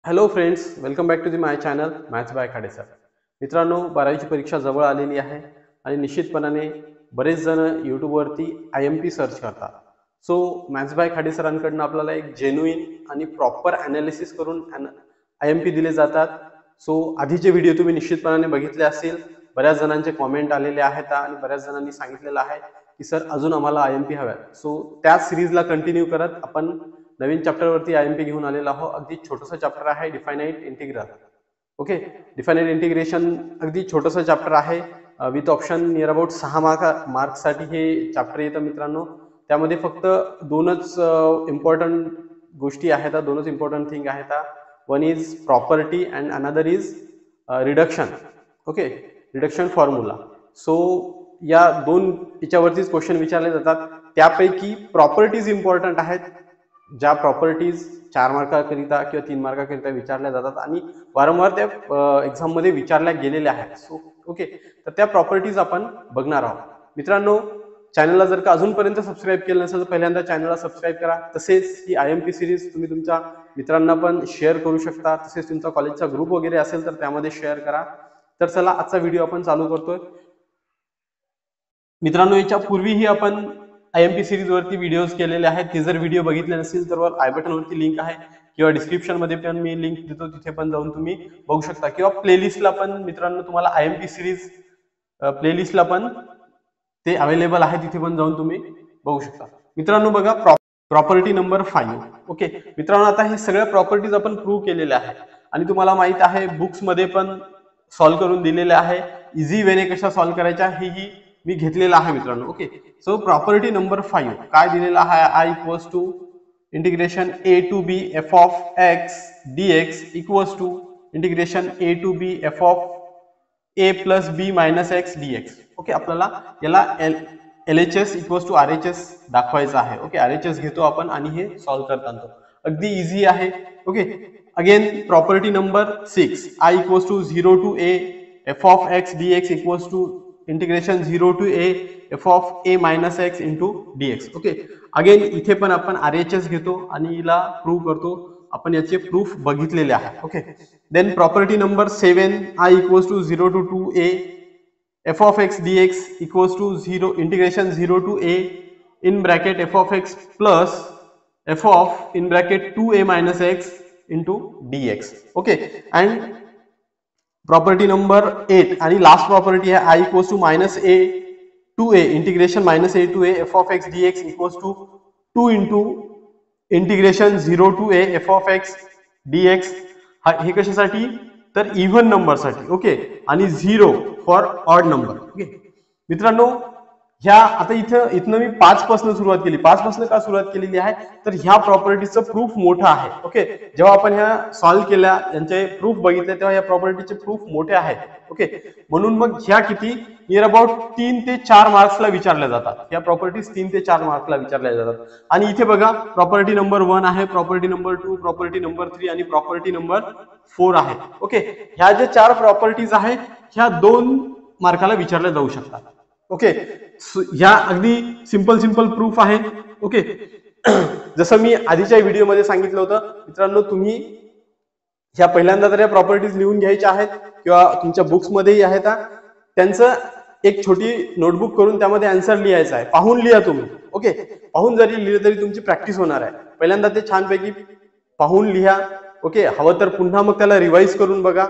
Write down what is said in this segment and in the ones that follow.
Hello friends, welcome back to the my channel maths by Khade sir. मित्रांनो, 12वीची परीक्षा जवळ आलेली आहे आणि निश्चितपणाने बरेच जण यूट्यूबवरती IMP सर्च करतात. सो मॅथ्स बाय खाडे सरांकडून आपल्याला एक जेन्युइन आणि प्रॉपर ॲनालिसिस करून IMP दिले जातात. सो आधीचे व्हिडिओ तुम्ही निश्चितपणाने बघितले असतील. बऱ्याच जणांचे कॉमेंट आलेले आहेत आणि बऱ्याच जणांनी सांगितलेलं आहे की सर अजून आम्हाला IMP हव्यात. सो त्या सिरीजला कंटिन्यू करत आपण नवीन चॅप्टरवरती IMP घेऊन आलेला आहोत. अगदी छोटंसं चॅप्टर आहे definite integral. Okay, definite integration अगदी छोटंसं चॅप्टर आहे. विथ ऑप्शन नियर अबाउट 6 मार्क्ससाठी हे चॅप्टर येतं मित्रांनो. त्यामध्ये फक्त दोनच इम्पॉर्टंट गोष्टी आहेत, दोनच इम्पॉर्टंट थिंग आहेत. One is property and another is reduction. Okay, reduction formula. So या दोन याच्यावरतीच क्वेश्चन विचारले जातात. त्यापैकी प्रॉपर्टीज इम्पॉर्टंट आहेत, ज्या प्रॉपर्टीज 4 मार्काकरिता किंवा 3 मार्काकरिता विचारल्या जातात आणि वारंवार त्या एक्झाममध्ये विचारल्या गेलेल्या आहेत. सो ओके, तर त्या प्रॉपर्टीज आपण बघणार आहोत. मित्रांनो, चॅनलला जर का अजूनपर्यंत सबस्क्राईब केलं नसेल तर पहिल्यांदा चॅनलला सबस्क्राईब करा. तसेच ही IMP सिरीज तुम्ही तुमच्या मित्रांना पण शेअर करू शकता. तसेच तुमचा कॉलेजचा ग्रुप वगैरे असेल तर त्यामध्ये शेअर करा. तर चला, आजचा व्हिडिओ आपण चालू करतोय. मित्रांनो, याच्या पूर्वीही आपण IMP सिरीज वरती व्हिडिओज केलेले आहेत. ते जर व्हिडिओ बघितले नसतील तर वर आय बटन वरती लिंक आहे किंवा डिस्क्रिप्शन मध्ये पण मी लिंक देतो, तिथे पण जाऊन तुम्ही बघू शकता. किंवा प्लेलिस्टला पण मित्रांनो तुम्हाला IMP सिरीज प्लेलिस्टला पण ते अवेलेबल आहे, तिथे पण जाऊन तुम्ही बघू शकता. मित्रांनो बघा, प्रॉपर्टी नंबर 5. ओके मित्रांनो, आता हे सगळ्या प्रॉपर्टीज आपण प्रूव्ह केलेल्या आहेत आणि तुम्हाला माहित आहे बुक्स मध्ये पण सॉल्व्ह करून दिलेले आहे. इझी वेने कशा सॉल्व्ह करायच्या हेही मी घेतलेला आहे मित्रांनो. ओके, सो प्रॉपर्टी नंबर 5 काय दिलेला आहे? I equals to integration A to B f of x dx equals to integration A to B f of A plus B minus x dx. Okay, आपल्याला याला LHS इक्वल्स टू RHS दाखवायचं आहे. Okay, RHS घेतो आपण आणि हे solve करत आणतो. अगदी इझी आहे. Okay, again property number 6 I equals to 0 to A f of x dx equals to integration 0 to A f of A minus x into dx. Okay, again इथे पण आपण RHS घेतो आणि हिला प्रूव्ह करतो. आपण याचे प्रूफ बघितलेले आहे. Okay, then property number 7 I equals to 0 to 2A f of x dx equals to 0 integration 0 to A in bracket f of x plus f of in bracket 2A minus x into dx. Okay, and property number 8 आणि last property है I equals to minus A to A integration minus A to A f of x dx equals to 2 into integration 0 to A f of x dx. हे कशासाठी? तर even number साठी. Okay, आणि 0 for odd number. Okay मित्रांनो, ह्या आता इथनं मी 5 पासून सुरुवात केली. 5 पासून का सुरुवात केलेली आहे? तर ह्या प्रॉपर्टीचं प्रूफ मोठं आहे. ओके, जेव्हा आपण ह्या सॉल्व्ह केल्या, यांचे प्रूफ बघितले, तेव्हा या प्रॉपर्टीचे प्रूफ मोठे आहेत. ओके, म्हणून मग ह्या किती नियर अबाउट 3 ते 4 मार्क्सला विचारल्या जातात. या प्रॉपर्टीज 3 ते 4 मार्क्सला विचारल्या जातात. आणि इथे बघा, प्रॉपर्टी नंबर 1 आहे, प्रॉपर्टी नंबर 2, प्रॉपर्टी नंबर 3 आणि प्रॉपर्टी नंबर 4 आहे. ओके, ह्या ज्या 4 प्रॉपर्टीज आहेत ह्या 2 मार्काला विचारल्या जाऊ शकतात. ओके, ह्या अगदी सिंपल प्रूफ आहे. ओके, जसं मी आधीच्या व्हिडिओमध्ये सांगितलं होतं मित्रांनो, तुम्ही ह्या पहिल्यांदा तर या प्रॉपर्टीज लिहून घ्यायच्या आहेत किंवा तुमच्या बुक्स मध्येही आहेत. त्यांचं एक छोटी नोटबुक करून त्यामध्ये आन्सर लिहायचा आहे. पाहून लिहा तुम्ही. ओके, पाहून जरी लिहिलं तरी तुमची प्रॅक्टिस होणार आहे. पहिल्यांदा ते छानपैकी पाहून लिहा. ओके, हवं तर पुन्हा मग त्याला रिवाइज करून बघा,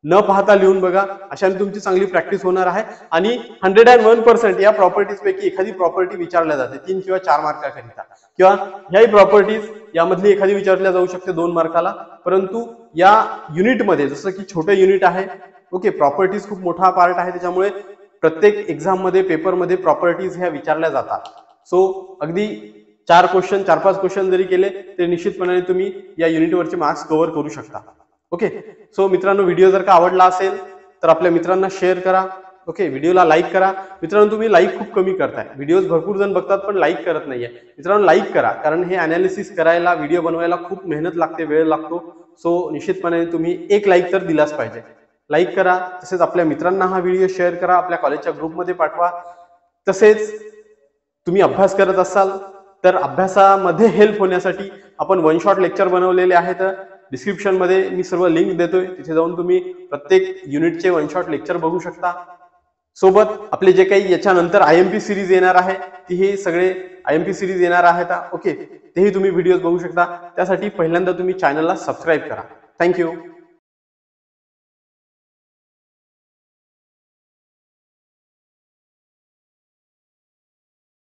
न पाहता लिहून बघा. अशाने तुमची चांगली प्रॅक्टिस होणार आहे. आणि 101% या प्रॉपर्टीज पैकी एखादी प्रॉपर्टी विचारल्या जाते 3 किंवा 4 मार्काकरिता, किंवा ह्याही प्रॉपर्टीज यामधली एखादी विचारल्या जाऊ शकते 2 मार्काला. परंतु या युनिटमध्ये, जसं की छोटं युनिट आहे, ओके, प्रॉपर्टीज खूप मोठा पार्ट आहे, त्याच्यामुळे प्रत्येक एक्झाम मध्ये, पेपरमध्ये प्रॉपर्टीज ह्या विचारल्या जातात. सो अगदी 4-5 क्वेश्चन जरी केले तरी निश्चितपणे तुम्ही या युनिटवरचे मार्क्स कव्हर करू शकता. ओके, सो मित्रांनो, व्हिडिओ जर का आवडला असेल तर आपल्या मित्रांना शेअर करा. ओके, व्हिडिओला लाईक करा. मित्रांनो, तुम्ही लाईक खूप कमी करताय. व्हिडिओज भरपूर जण बघतात पण लाईक करत नाहीये. मित्रांनो, लाईक करा, कारण हे अनालिसिस करायला, व्हिडिओ बनवायला खूप मेहनत लागते, वेळ लागतो. सो निश्चितपणे तुम्ही एक लाईक तर दिलाच पाहिजे. लाईक करा. तसेच आपल्या मित्रांना हा व्हिडिओ शेअर करा, आपल्या कॉलेजच्या ग्रुपमध्ये पाठवा. तसेच तुम्ही अभ्यास करत असाल तर अभ्यासामध्ये हेल्प होण्यासाठी आपण वन शॉट लेक्चर बनवलेले आहेत. डिस्क्रिप्शन मध्ये मी सर्व लिंक देतोय, तिथे जाऊन तुम्ही प्रत्येक युनिटचे वन शॉट लेक्चर बघू शकता. सोबत आपले जे काही याच्यानंतर IMP सिरीज येणार आहे, ती हे सगळे IMP सिरीज येणार आहेत. ओके, तेही तुम्ही व्हिडिओज बघू शकता. त्यासाठी पहिल्यांदा तुम्ही चॅनलला सबस्क्राईब करा. थँक्यू.